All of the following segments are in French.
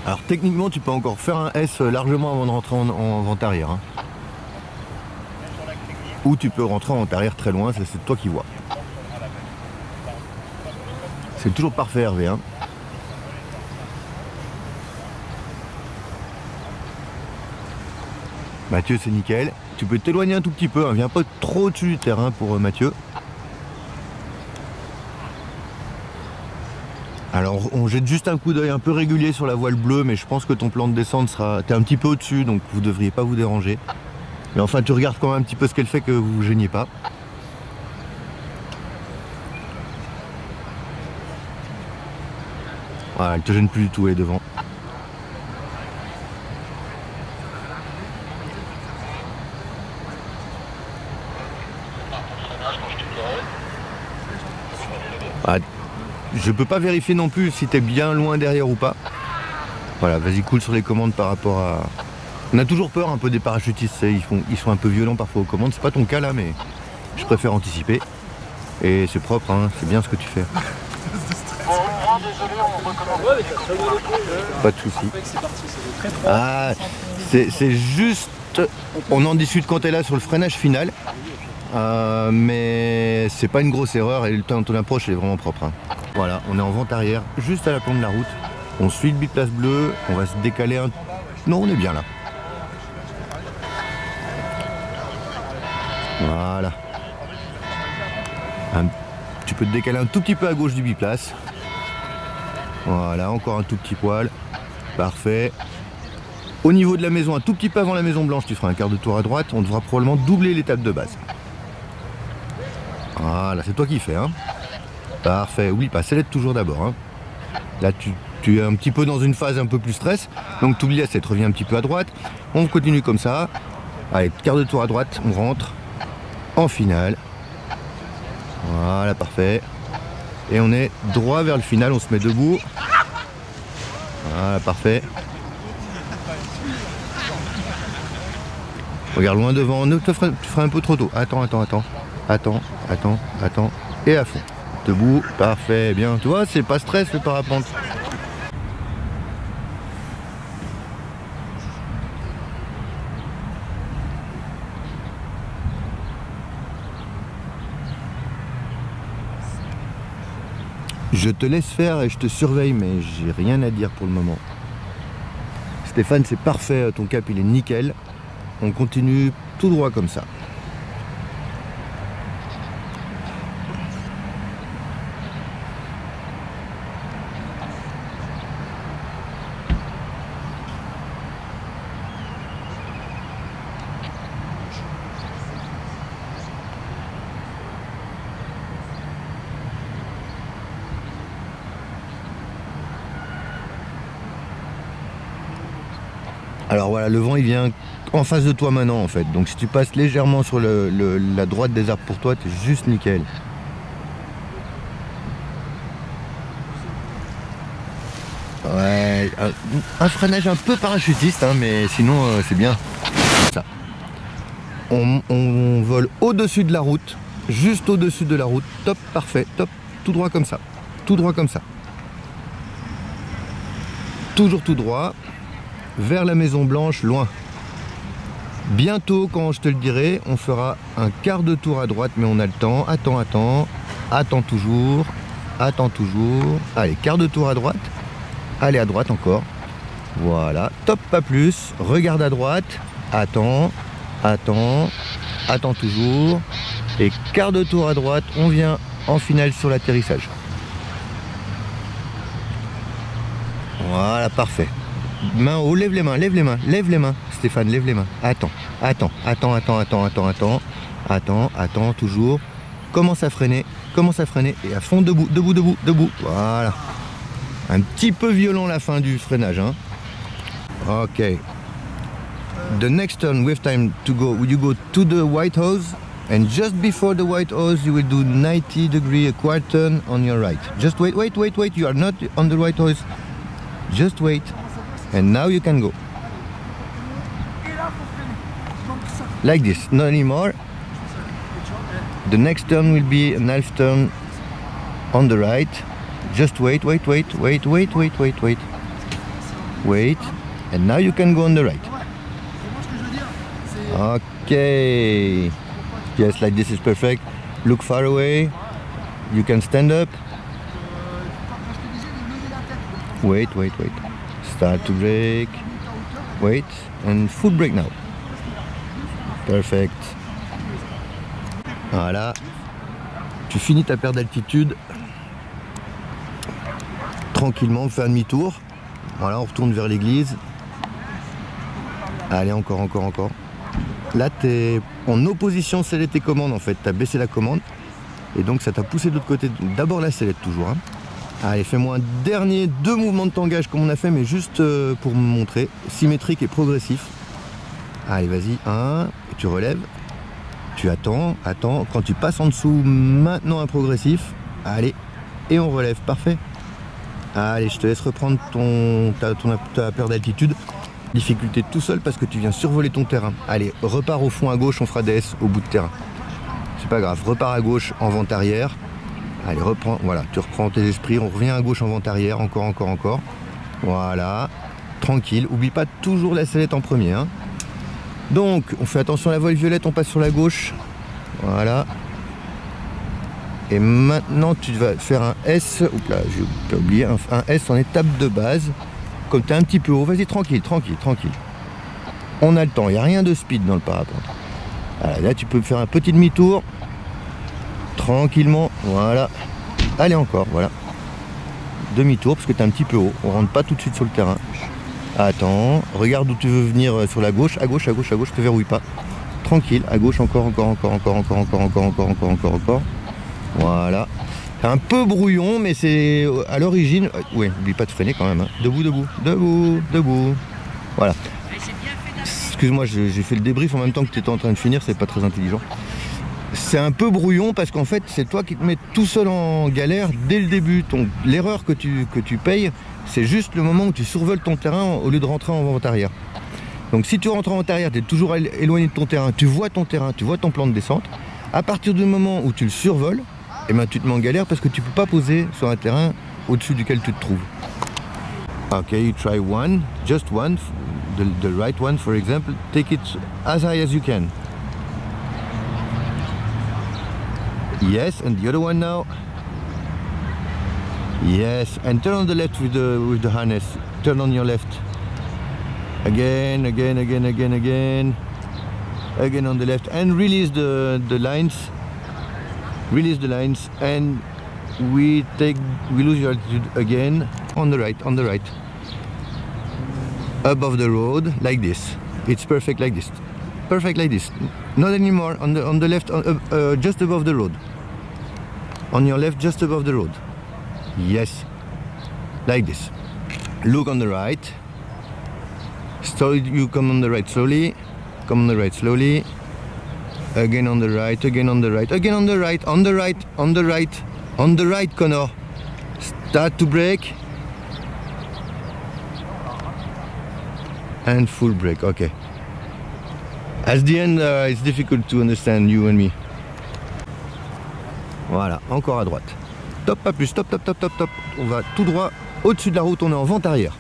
Alors techniquement tu peux encore faire un S largement avant de rentrer en vente arrière. Hein. Ou tu peux rentrer en vente arrière très loin, c'est toi qui vois. C'est toujours parfait Hervé. Hein. Mathieu c'est nickel. Tu peux t'éloigner un tout petit peu, hein. Viens pas trop au-dessus du terrain pour Mathieu. Alors on jette juste un coup d'œil un peu régulier sur la voile bleue, mais je pense que ton plan de descente sera... T'es un petit peu au-dessus, donc vous devriez pas vous déranger. Mais enfin tu regardes quand même un petit peu ce qu'elle fait, que vous vous gêniez pas. Voilà, elle te gêne plus du tout, elle est devant. Ah, je peux pas vérifier non plus si t'es bien loin derrière ou pas. Voilà, vas-y, cool sur les commandes par rapport à... On a toujours peur un peu des parachutistes, ils sont un peu violents parfois aux commandes. C'est pas ton cas là, mais je préfère anticiper. Et c'est propre, hein, c'est bien ce que tu fais. Pas de soucis. Ah, c'est juste... On en discute quand t'es là sur le freinage final. Mais c'est pas une grosse erreur et le temps de ton approche est vraiment propre. Hein. Voilà, on est en vente arrière, juste à la pointe de la route. On suit le biplace bleu, on va se décaler un... Non, on est bien là. Voilà. Tu peux te décaler un tout petit peu à gauche du biplace. Voilà, encore un tout petit poil. Parfait. Au niveau de la maison, un tout petit peu avant la maison blanche, tu feras un quart de tour à droite. On devra probablement doubler l'étape de base. Voilà, c'est toi qui fais. Hein. Parfait. Oublie pas, célèbre toujours d'abord. Hein. Là, tu es un petit peu dans une phase un peu plus stress. Donc, tu oublies la 7, reviens un petit peu à droite. On continue comme ça. Allez, quart de tour à droite, on rentre en finale. Voilà, parfait. Et on est droit vers le final, on se met debout. Voilà, parfait. Regarde loin devant, tu feras un peu trop tôt. Attends. Et à fond. Debout, parfait, bien. Tu vois, c'est pas stress le parapente. Je te laisse faire et je te surveille, mais j'ai rien à dire pour le moment. Stéphane, c'est parfait, ton cap il est nickel. On continue tout droit comme ça. Alors voilà, le vent il vient en face de toi maintenant en fait. Donc si tu passes légèrement sur la droite des arbres pour toi, t'es juste nickel. Ouais, un freinage un peu parachutiste, hein, mais sinon c'est bien. Ça. On vole au-dessus de la route, juste au-dessus de la route. Top, parfait, top, tout droit comme ça. Tout droit comme ça. Toujours tout droit. Vers la maison blanche, loin. Bientôt, quand je te le dirai, on fera un quart de tour à droite, mais on a le temps. Attends toujours. Allez, quart de tour à droite. Allez, à droite encore. Voilà, top, pas plus. Regarde à droite. Attends toujours. Et quart de tour à droite, on vient en finale sur l'atterrissage. Voilà, parfait. Main haut, lève les mains, Stéphane, lève les mains. Attends, toujours. Commence à freiner, et à fond, debout. Voilà. Un petit peu violent la fin du freinage, hein. Ok. The next turn, we have time to go. You go to the white hose, and just before the white hose, you will do 90 degree, a quarter turn on your right. Just wait. You are not on the right hose. Just wait. And now you can go. Like this, not anymore. The next turn will be an half turn on the right. Just wait. Wait. And now you can go on the right. Okay. Yes, like this is perfect. Look far away. You can stand up. Wait, wait, wait. Start to brake. Wait. And full brake now. Perfect. Voilà. Tu finis ta perte d'altitude. Tranquillement, on fait un demi-tour. Voilà, on retourne vers l'église. Allez, encore, encore, encore. Là, tu es en opposition sellette et commande en fait. Tu as baissé la commande. Et donc, ça t'a poussé de l'autre côté. D'abord la sellette, toujours. Hein. Allez, fais-moi un dernier 2 mouvements de tangage comme on a fait, mais juste pour me montrer. Symétrique et progressif. Allez, vas-y. 1. Tu relèves. Tu attends. Quand tu passes en dessous, maintenant un progressif. Allez. Et on relève. Parfait. Allez, je te laisse reprendre ta perte d'altitude. Difficulté tout seul parce que tu viens survoler ton terrain. Allez, repars au fond à gauche, on fera DS au bout de terrain. C'est pas grave, repars à gauche en vente arrière. Allez, reprends, voilà, tu reprends tes esprits, on revient à gauche en vente arrière, encore, encore, encore. Voilà, tranquille, oublie pas toujours la sellette en premier. Hein. Donc, on fait attention à la voile violette, on passe sur la gauche. Voilà. Et maintenant, tu vas faire un S, oups là, j'ai oublié, un S en étape de base. Comme tu es un petit peu haut, vas-y, tranquille, tranquille, tranquille. On a le temps, il n'y a rien de speed dans le parapente. Voilà, là, tu peux faire un petit demi-tour. Tranquillement, voilà. Allez, encore, voilà. Demi-tour, parce que tu es un petit peu haut. On rentre pas tout de suite sur le terrain. Attends, regarde où tu veux venir sur la gauche. À gauche, à gauche, à gauche, te verrouille pas. Tranquille, à gauche, encore, encore, encore, encore, encore, encore, encore, encore, encore, encore, encore. Voilà. C'est un peu brouillon, mais c'est à l'origine. Oui, n'oublie pas de freiner quand même. Hein. Debout, debout, debout, debout. Voilà. Excuse-moi, j'ai fait le débrief en même temps que tu étais en train de finir, c'est pas très intelligent. C'est un peu brouillon parce qu'en fait, c'est toi qui te mets tout seul en galère dès le début. L'erreur que tu payes, c'est juste le moment où tu survoles ton terrain au lieu de rentrer en vente arrière. Donc si tu rentres en vente arrière, tu es toujours éloigné de ton terrain, tu vois ton terrain, tu vois ton plan de descente. À partir du moment où tu le survoles, et ben tu te mets en galère parce que tu peux pas poser sur un terrain au-dessus duquel tu te trouves. Ok, you try one, just one, the right one for example, take it as high as you can. Yes, and the other one now. Yes, and turn on the left with the harness. Turn on your left. Again, again, again, again, again. Again on the left and release the lines. Release the lines and we lose your altitude again on the right, above the road like this. It's perfect like this, perfect like this. Not anymore on the left, just above the road. On your left, just above the road. Yes, like this. Look on the right. So you come on the right slowly. Come on the right slowly. Again on the right, again on the right, again on the right, on the right, on the right, on the right, Connor. Start to brake. And full brake, okay. At the end, it's difficult to understand you and me. Voilà, encore à droite. Top, pas plus, top, top, top, top, top. On va tout droit au-dessus de la route, on est en vente arrière.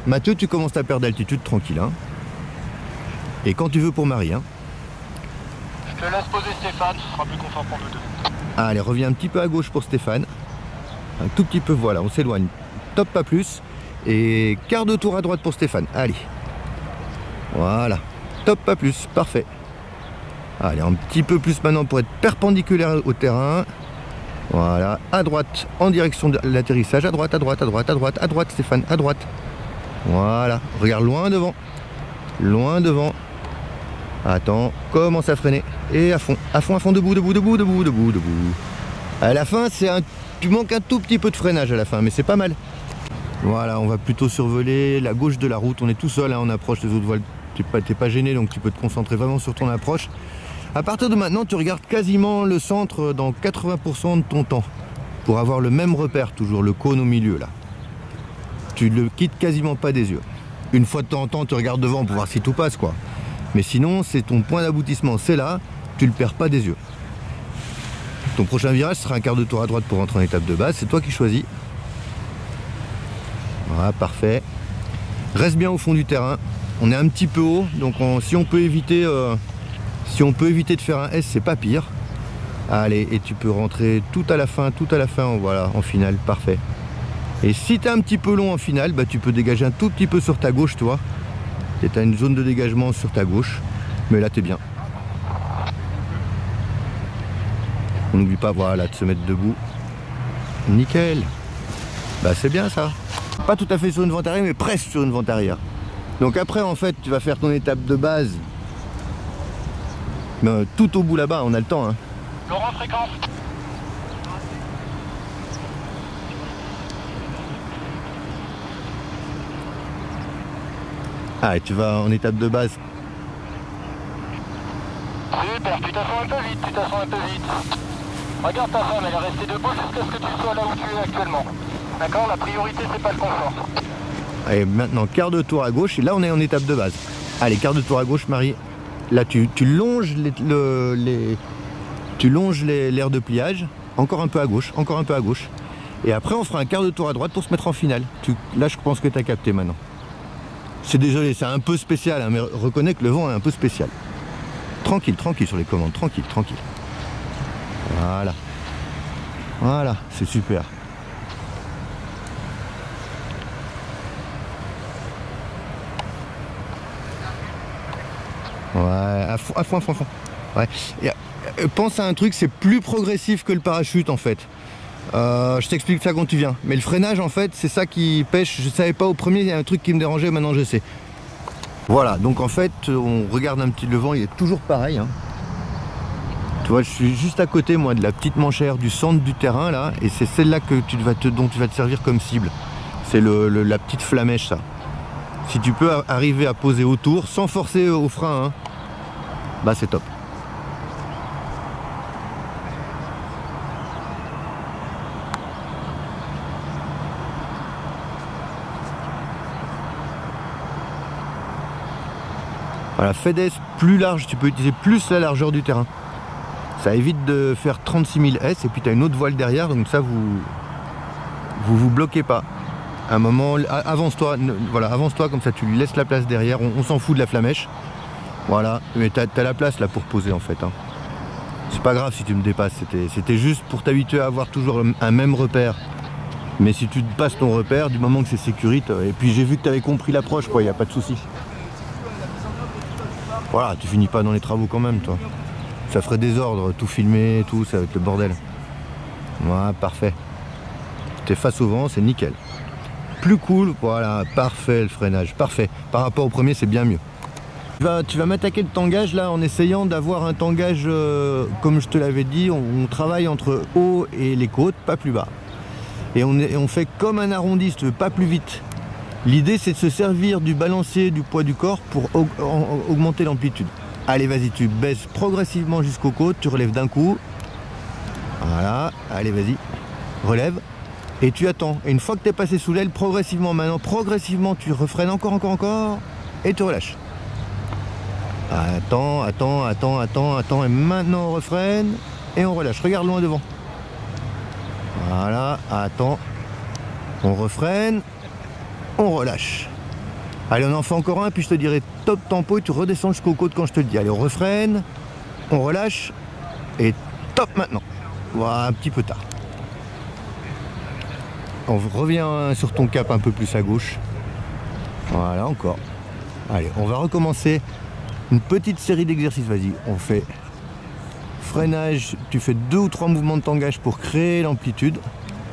Mathieu, tu commences ta perte d'altitude tranquille. Hein. Et quand tu veux pour Marie. Hein. Je te laisse poser Stéphane, ce sera plus confort pour nous deux. Allez, reviens un petit peu à gauche pour Stéphane. Un tout petit peu, voilà, on s'éloigne. Top, pas plus. Et quart de tour à droite pour Stéphane. Allez. Voilà. Top, pas plus. Parfait. Allez, un petit peu plus maintenant pour être perpendiculaire au terrain. Voilà. À droite, en direction de l'atterrissage. À droite, à droite, à droite, à droite, à droite, Stéphane, à droite. Voilà. Regarde loin devant. Loin devant. Attends, commence à freiner. Et à fond, debout, debout, debout, debout, debout, debout. À la fin, tu manques un tout petit peu de freinage à la fin, mais c'est pas mal. Voilà, on va plutôt survoler la gauche de la route. On est tout seul, hein, on approche les autres voiles. T'es pas gêné, donc tu peux te concentrer vraiment sur ton approche. À partir de maintenant, tu regardes quasiment le centre dans 80% de ton temps. Pour avoir le même repère, toujours le cône au milieu, là. Tu le quittes quasiment pas des yeux. Une fois de temps en temps, tu regardes devant pour voir si tout passe, quoi. Mais sinon, c'est ton point d'aboutissement, c'est là, tu le perds pas des yeux. Ton prochain virage sera un quart de tour à droite pour rentrer en étape de base, c'est toi qui choisis. Voilà, parfait. Reste bien au fond du terrain. On est un petit peu haut, donc si on peut éviter de faire un S, c'est pas pire. Allez, et tu peux rentrer tout à la fin, voilà, en finale, parfait. Et si tu es un petit peu long en finale, bah, tu peux dégager un tout petit peu sur ta gauche, toi. Tu as une zone de dégagement sur ta gauche, mais là tu es bien. On n'oublie pas, voilà, de se mettre debout. Nickel. Bah c'est bien ça. Pas tout à fait sur une vente arrière, mais presque sur une vente arrière. Donc après, en fait, tu vas faire ton étape de base. Mais tout au bout là-bas, on a le temps. Hein. Laurent, fréquence. Ah, et tu vas en étape de base. Super, tu t'assois un peu vite, Regarde ta femme, elle est restée debout jusqu'à ce que tu sois là où tu es actuellement. D'accord, la priorité c'est pas le confort. Allez, maintenant quart de tour à gauche, et là on est en étape de base. Allez, quart de tour à gauche, Marie. Là tu longes l'aire de pliage, encore un peu à gauche. Et après on fera un quart de tour à droite pour se mettre en finale. Là je pense que tu as capté maintenant. C'est désolé, c'est un peu spécial, hein, mais reconnais que le vent est un peu spécial. Tranquille sur les commandes, tranquille. Voilà, c'est super. Ouais, à fond. Ouais. Et, pense à un truc, c'est plus progressif que le parachute en fait. Je t'explique ça quand tu viens. Mais le freinage en fait, c'est ça qui pêche. Je savais pas au premier, il y a un truc qui me dérangeait, maintenant je sais. Voilà, donc en fait, on regarde un petit le vent, il est toujours pareil. Hein. Tu vois, je suis juste à côté moi de la petite manchère du centre du terrain là, et c'est celle-là que dont tu vas te servir comme cible. C'est la petite flamèche ça. Si tu peux arriver à poser autour sans forcer au frein, hein, bah c'est top. Voilà, FedES plus large, tu peux utiliser plus la largeur du terrain. Ça évite de faire 36 000 S et puis tu as une autre voile derrière, donc ça vous bloquez pas. À un moment, avance-toi, voilà, avance-toi comme ça tu lui laisses la place derrière, on s'en fout de la flamèche. Voilà, mais tu as la place là pour poser en fait. Hein. C'est pas grave si tu me dépasses, c'était juste pour t'habituer à avoir toujours un même repère. Mais si tu te passes ton repère, du moment que c'est sécurité, et puis j'ai vu que tu avais compris l'approche, quoi, il n'y a pas de souci. Voilà, tu finis pas dans les travaux quand même, toi. Ça ferait désordre, tout filmer, tout, ça va être le bordel. Voilà, parfait. T'es face au vent, c'est nickel. Plus cool, voilà, parfait le freinage, parfait. Par rapport au premier, c'est bien mieux. Tu vas m'attaquer le tangage là en essayant d'avoir un tangage, comme je te l'avais dit, on travaille entre haut et les côtes, pas plus bas. Et on fait comme un arrondi, si tu veux, pas plus vite. L'idée c'est de se servir du balancier du poids du corps pour augmenter l'amplitude. Allez vas-y, tu baisses progressivement jusqu'aux côtes, tu relèves d'un coup. Voilà, allez vas-y, relève. Et tu attends. Et une fois que tu es passé sous l'aile, progressivement tu refreines encore, et tu relâches. Attends, et maintenant on refreine, et on relâche. Regarde loin devant. Voilà, attends. On refreine. On relâche. Allez, on en fait encore un, puis je te dirai top tempo et tu redescends jusqu'aux côtes quand je te le dis. Allez, on refreine, on relâche et top maintenant. Voilà, un petit peu tard. On revient sur ton cap un peu plus à gauche. Voilà, encore. Allez, on va recommencer une petite série d'exercices. Vas-y, on fait freinage. Tu fais 2 ou 3 mouvements de tangage pour créer l'amplitude.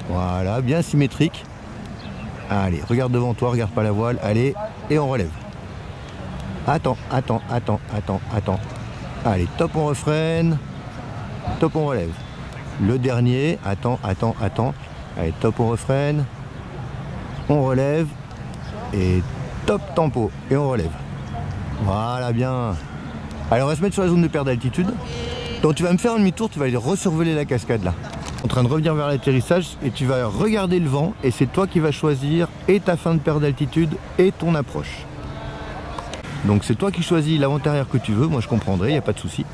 Voilà, bien symétrique. Allez, regarde devant toi, regarde pas la voile, allez, et on relève. Attends. Allez, top, on refreine, top, on relève. Le dernier, attends. Allez, top, on refreine, on relève, et top tempo, et on relève. Voilà, bien. Allez, on va se mettre sur la zone de perte d'altitude. Donc tu vas me faire un demi-tour, tu vas aller resurvoler la cascade là. En train de revenir vers l'atterrissage et tu vas regarder le vent et c'est toi qui vas choisir et ta fin de perte d'altitude et ton approche. Donc c'est toi qui choisis l'avant-arrière que tu veux, moi je comprendrai, il n'y a pas de souci.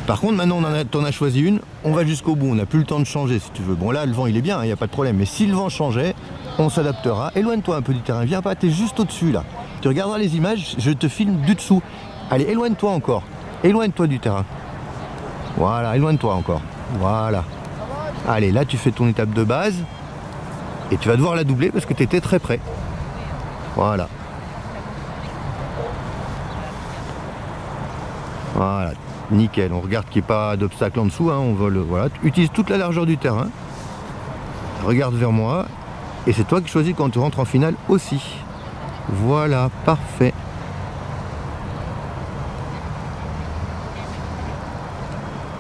Par contre maintenant t'en as choisi une, on va jusqu'au bout, on n'a plus le temps de changer si tu veux. Bon là le vent il est bien, il n'y a pas de problème, mais si le vent changeait, on s'adaptera. Éloigne-toi un peu du terrain, viens pas, t'es juste au-dessus là. Tu regarderas les images, je te filme du dessous. Allez, éloigne-toi encore. Éloigne-toi du terrain. Voilà, éloigne-toi encore. Voilà. Allez, là tu fais ton étape de base. Et tu vas devoir la doubler parce que tu étais très près. Voilà. Voilà, nickel. On regarde qu'il n'y ait pas d'obstacle en dessous. Hein. On vole, voilà. Tu utilises toute la largeur du terrain. Regarde vers moi. Et c'est toi qui choisis quand tu rentres en finale aussi. Voilà, parfait.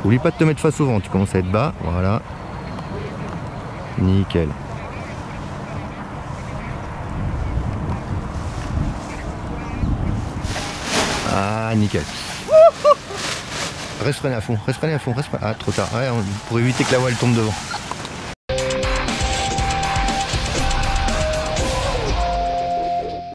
Oublie pas de te mettre face au vent, tu commences à être bas, voilà. Nickel. Ah, nickel. Reste freiné à fond, reste freiné à fond, reste freiné. Ah, trop tard. Ouais, pour éviter que la voile tombe devant.